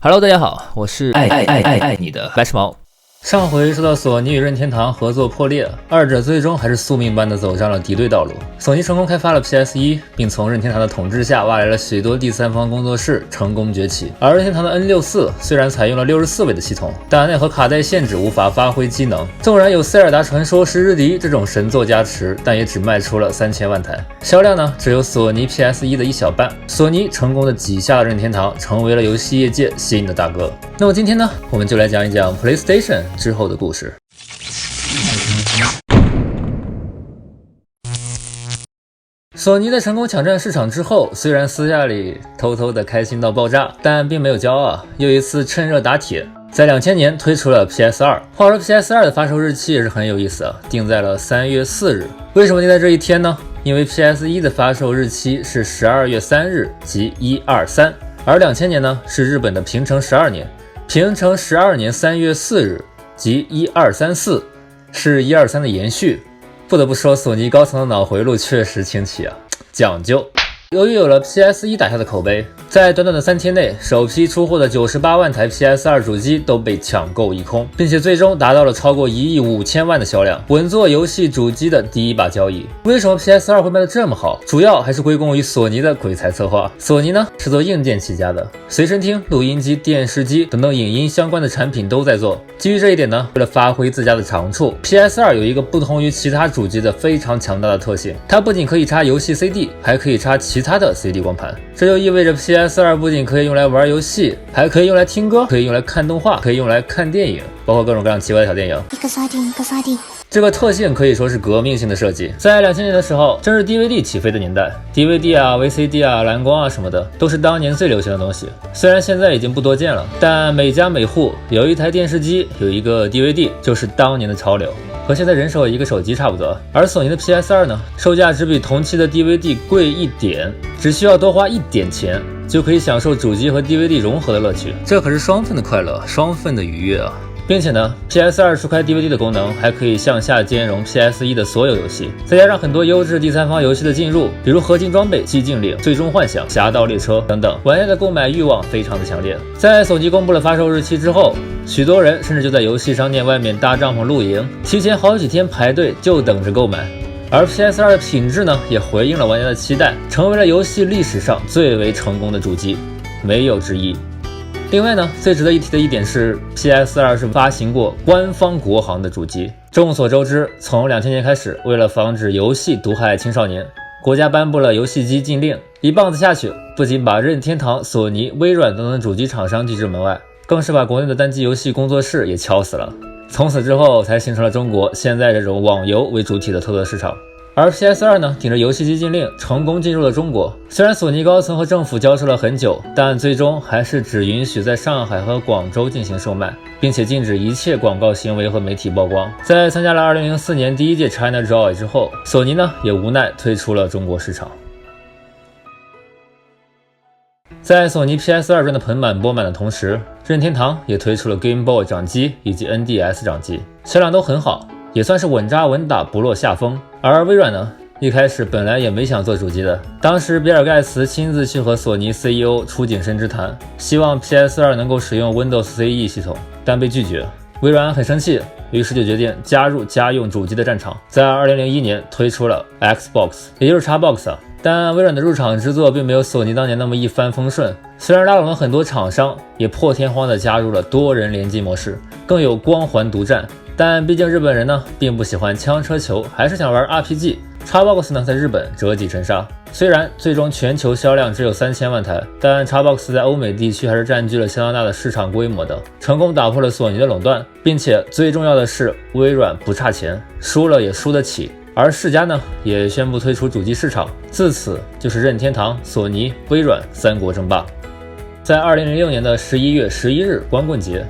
Hello， 大家好，我是爱你的白痴毛。上回说到索尼与任天堂合作破裂，二者最终还是宿命般的走上了敌对道路。索尼成功开发了 PS1， 并从任天堂的统治下挖来了许多第三方工作室，成功崛起。而任天堂的 N64 虽然采用了64位的系统，但奈何卡带限制无法发挥机能。纵然有塞尔达传说、十日敌这种神作加持，但也只卖出了3000万台，销量呢只有索尼 PS1 的一小半。索尼成功的挤下了任天堂，成为了游戏业界新的大哥。那么今天呢，我们就来讲一讲 PlayStation 之后的故事。索尼在成功抢占市场之后，虽然私下里偷偷的开心到爆炸，但并没有骄傲啊，又一次趁热打铁，在2000年推出了 PS2。话说 PS2 的发售日期也是很有意思啊，定在了3月4日。为什么定在这一天呢？因为 PS1 的发售日期是12月3日，即123，而2000年呢是日本的平成12年。平成12年3月4日，即1234，是123的延续。不得不说，索尼高层的脑回路确实清奇啊，讲究。由于有了 PS1 打下的口碑，在短短的3天内，首批出货的98万台 PS2 主机都被抢购一空，并且最终达到了超过1亿5千万的销量，稳坐游戏主机的第一把交椅。为什么 PS2 会卖得这么好？主要还是归功于索尼的鬼才策划。索尼呢是做硬件起家的，随身听、录音机、电视机等等影音相关的产品都在做。基于这一点呢，为了发挥自家的长处， PS2 有一个不同于其他主机的非常强大的特性，它不仅可以插游戏 CD， 还可以插其他的 CD 光盘。这就意味着 PS2 不仅可以用来玩游戏，还可以用来听歌，可以用来看动画，可以用来看电影，包括各种各样奇怪的小电影。这个特性可以说是革命性的设计。在2000年的时候，正是 DVD 起飞的年代， DVD 啊、VCD 啊、蓝光啊什么的都是当年最流行的东西。虽然现在已经不多见了，但每家每户有一台电视机，有一个 DVD， 就是当年的潮流，和现在人手一个手机差不多。而索尼的 PS2 呢，售价只比同期的 DVD 贵一点，只需要多花一点钱就可以享受主机和 DVD 融合的乐趣，这可是双份的快乐，双份的愉悦啊！并且呢 ，PS2 除开 DVD 的功能，还可以向下兼容 PS1 的所有游戏，再加上很多优质第三方游戏的进入，比如合金装备、寂静岭、最终幻想、侠盗猎车等等，玩家的购买欲望非常的强烈。在索尼公布了发售日期之后，许多人甚至就在游戏商店外面搭帐篷露营，提前好几天排队就等着购买。而 PS2 的品质呢，也回应了玩家的期待，成为了游戏历史上最为成功的主机，没有之一。另外呢，最值得一提的一点是 PS2 是发行过官方国行的主机。众所周知，从2000年开始，为了防止游戏毒害青少年，国家颁布了游戏机禁令，一棒子下去，不仅把任天堂、索尼、微软等等主机厂商拒之门外，更是把国内的单机游戏工作室也敲死了。从此之后，才形成了中国现在这种网游为主体的特色市场。而 PS2 呢，顶着游戏机禁令成功进入了中国。虽然索尼高层和政府交涉了很久，但最终还是只允许在上海和广州进行售卖，并且禁止一切广告行为和媒体曝光。在参加了2004年第一届 China Joy 之后，索尼呢也无奈退出了中国市场。在索尼 PS2 赚得盆满钵满的同时，任天堂也推出了 Game Boy 掌机以及 NDS 掌机，销量都很好，也算是稳扎稳打，不落下风。而微软呢，一开始本来也没想做主机的，当时比尔盖茨亲自去和索尼 CEO 出谨慎之谈，希望 PS2 能够使用 Windows CE 系统，但被拒绝。微软很生气，于是就决定加入家用主机的战场，在2001年推出了 Xbox， 也就是 Xbox 啊。但微软的入场之作并没有索尼当年那么一帆风顺，虽然拉拢了很多厂商，也破天荒的加入了多人联机模式，更有光环独占。但毕竟日本人呢并不喜欢枪车球，还是想玩 RPG。Xbox 呢在日本折戟沉沙，虽然最终全球销量只有3000万台，但 Xbox 在欧美地区还是占据了相当大的市场规模的，成功打破了索尼的垄断。并且最重要的是，微软不差钱，输了也输得起。而世嘉呢也宣布退出主机市场，自此就是任天堂、索尼、微软三国争霸。在2006年的11月11日光棍节，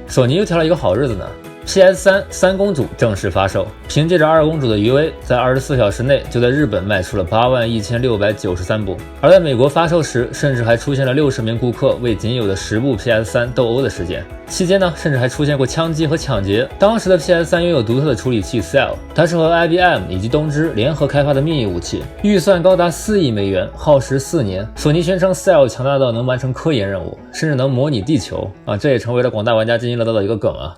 索尼又挑了一个好日子呢。PS3 三公主正式发售，凭借着二公主的余威，在24小时内就在日本卖出了81693部，而在美国发售时，甚至还出现了60名顾客为仅有的10部 PS3 斗殴的事件。期间呢，甚至还出现过枪击和抢劫。当时的 PS3 拥有独特的处理器 Cell， 它是和 IBM 以及东芝联合开发的秘密武器，预算高达4亿美元，耗时4年。索尼宣称 Cell 强大到能完成科研任务，甚至能模拟地球啊，这也成为了广大玩家津津乐道的一个梗啊。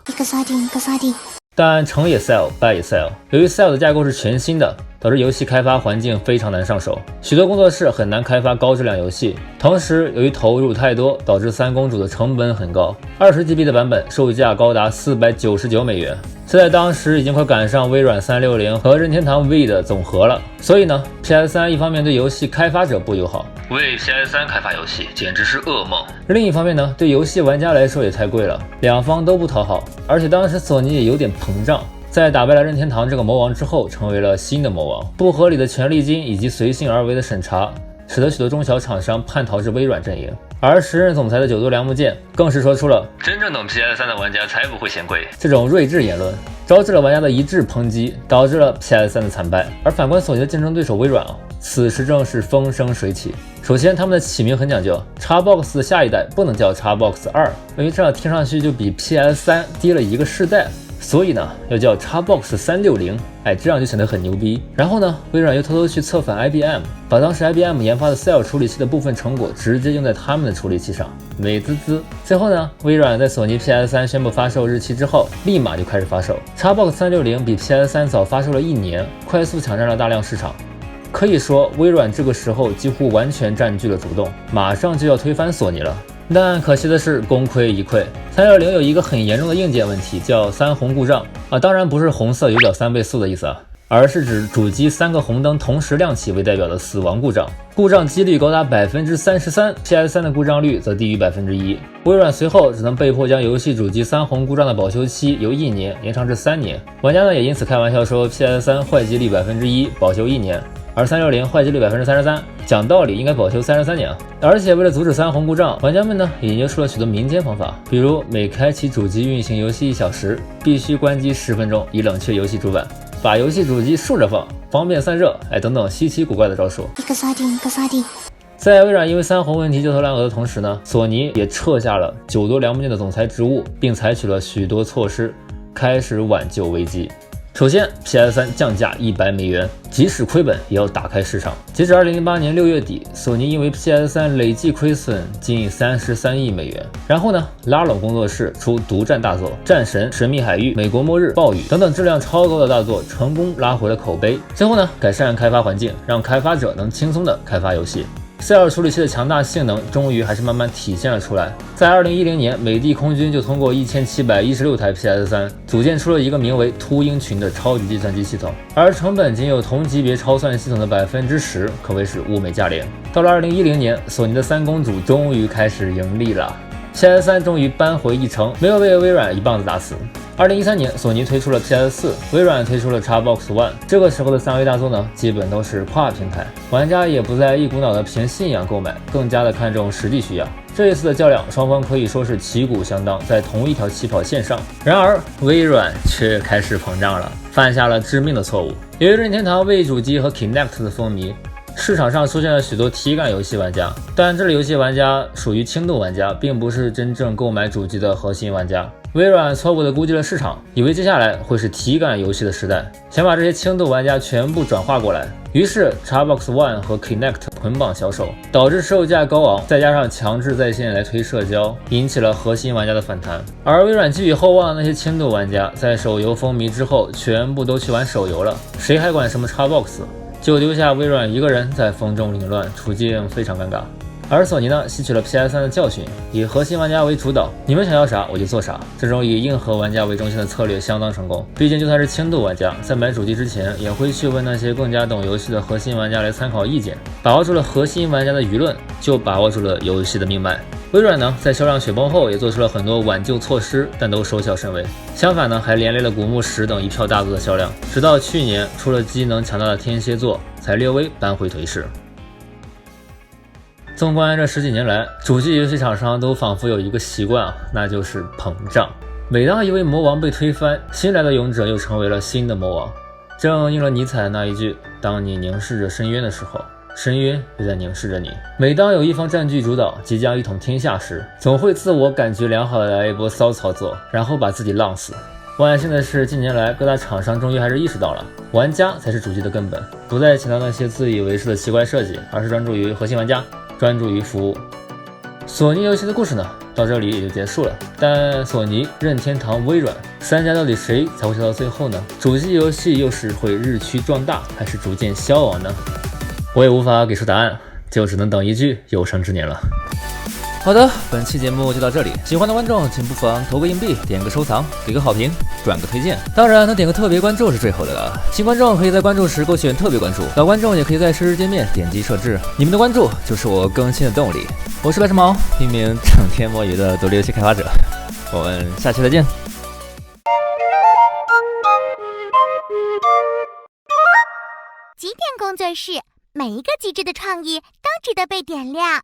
但成也 Cell， 败也 Cell。由于 Cell 的架构是全新的，导致游戏开发环境非常难上手，许多工作室很难开发高质量游戏。同时，由于投入太多，导致三公主的成本很高，20GB 的版本售价高达499美元，这在当时已经快赶上微软360和任天堂 V 的总和了。所以呢 ，PS3 一方面对游戏开发者不友好，为 PS3 开发游戏简直是噩梦；另一方面呢，对游戏玩家来说也太贵了，两方都不讨好。而且当时索尼也有点膨胀。在打败了任天堂这个魔王之后，成为了新的魔王。不合理的权利金以及随性而为的审查，使得许多中小厂商叛逃至微软阵营。而时任总裁的九多良木健更是说出了“真正懂 PS3 的玩家才不会嫌贵”这种睿智言论，招致了玩家的一致抨击，导致了 PS3 的惨败。而反观索尼的竞争对手微软此时正是风生水起。首先，他们的起名很讲究，Xbox 的下一代不能叫 Xbox 2，因为这样听上去就比 PS3 低了一个世代。所以呢，要叫 Xbox 360，这样就显得很牛逼。然后呢，微软又偷偷去策反 IBM， 把当时 IBM 研发的 Cell 处理器的部分成果直接用在他们的处理器上，美滋滋。最后呢，微软在索尼 PS3 宣布发售日期之后，立马就开始发售。Xbox 360比 PS3 早发售了1年，快速抢占了大量市场。可以说，微软这个时候几乎完全占据了主动，马上就要推翻索尼了。但可惜的是，功亏一篑。360有一个很严重的硬件问题，叫三红故障当然不是红色有角3倍速的意思而是指主机3个红灯同时亮起为代表的死亡故障，故障几率高达 33%， PS3 的故障率则低于 1%。 微软随后只能被迫将游戏主机3红故障的保修期由1年延长至3年。玩家呢也因此开玩笑说 PS3 坏机率 1%， 保修1年，而360坏机率 33%， 讲道理应该保修33年而且为了阻止三红故障，玩家们呢也研究出了许多民间方法，比如每开启主机运行游戏1小时，必须关机10分钟以冷却游戏主板，把游戏主机竖着放，方便散热，等等稀奇古怪的招数。在微软因为三红问题焦头烂额的同时呢，索尼也撤下了九多良木健的总裁职务，并采取了许多措施，开始挽救危机。首先 PS3 降价100美元，即使亏本也要打开市场。截至2008年6月底，索尼因为 PS3 累计亏损近33亿美元。然后呢，拉拢工作室出独占大作《战神》《神秘海域》《美国末日》《暴雨》等等质量超高的大作，成功拉回了口碑。最后呢，改善开发环境，让开发者能轻松地开发游戏。Cell 处理器的强大性能终于还是慢慢体现了出来。在2010年，美帝空军就通过1716台 PS3 组建出了一个名为秃鹰群的超级计算机系统，而成本仅有同级别超算系统的 10%， 可谓是物美价廉。到了2010年，索尼的三公主终于开始盈利了， PS3 终于扳回一城，没有被微软一棒子打死。2013年，索尼推出了 PS4， 微软推出了 Xbox One。这个时候的3A 大作呢，基本都是跨平台，玩家也不再一股脑的凭信仰购买，更加的看重实际需要。这一次的较量，双方可以说是旗鼓相当，在同一条起跑线上。然而，微软却开始膨胀了，犯下了致命的错误。由于任天堂 Wii 主机和 Kinect 的风靡，市场上出现了许多体感游戏玩家，但这类游戏玩家属于轻度玩家，并不是真正购买主机的核心玩家。微软错误地估计了市场，以为接下来会是体感游戏的时代，想把这些轻度玩家全部转化过来。于是 Xbox One 和 Kinect 捆绑销售，导致售价高昂，再加上强制在线来推社交，引起了核心玩家的反弹。而微软寄予厚望的那些轻度玩家，在手游风靡之后，全部都去玩手游了，谁还管什么 Xbox？ 就丢下微软一个人在风中凌乱，处境非常尴尬。而索尼呢，吸取了 PS3 的教训，以核心玩家为主导，你们想要啥我就做啥，这种以硬核玩家为中心的策略相当成功。毕竟就算是轻度玩家，在买主机之前也会去问那些更加懂游戏的核心玩家来参考意见，把握住了核心玩家的舆论，就把握住了游戏的命脉。微软呢，在销量雪崩后也做出了很多挽救措施，但都收效甚微。相反呢，还连累了古墓10等一票大作的销量，直到去年出了机能强大的天蝎座，才略微扳回颓势。纵观这10几年来，主机游戏厂商都仿佛有一个习惯那就是膨胀。每当一位魔王被推翻，新来的勇者又成为了新的魔王。正应了尼采那一句：当你凝视着深渊的时候，深渊又在凝视着你。每当有一方占据主导，即将一统天下时，总会自我感觉良好的来一波骚操作，然后把自己浪死。万幸的是，近年来各大厂商终于还是意识到了，玩家才是主机的根本，不再强调那些自以为是的奇怪设计，而是专注于核心玩家，专注于服务。索尼游戏的故事呢，到这里也就结束了。但索尼、任天堂、微软三家到底谁才会走到最后呢？主机游戏又是会日趋壮大，还是逐渐消亡呢？我也无法给出答案，就只能等一句有生之年了。好的，本期节目就到这里。喜欢的观众请不妨投个硬币，点个收藏，给个好评，转个推荐。当然，能点个特别关注是最后的了。新观众可以在关注时勾选特别关注，老观众也可以在实时界面点击设置。你们的关注就是我更新的动力。我是白蛇毛，一名整天摸鱼的独立游戏开发者。我们下期再见。极点工作室，每一个极致的创意都值得被点亮。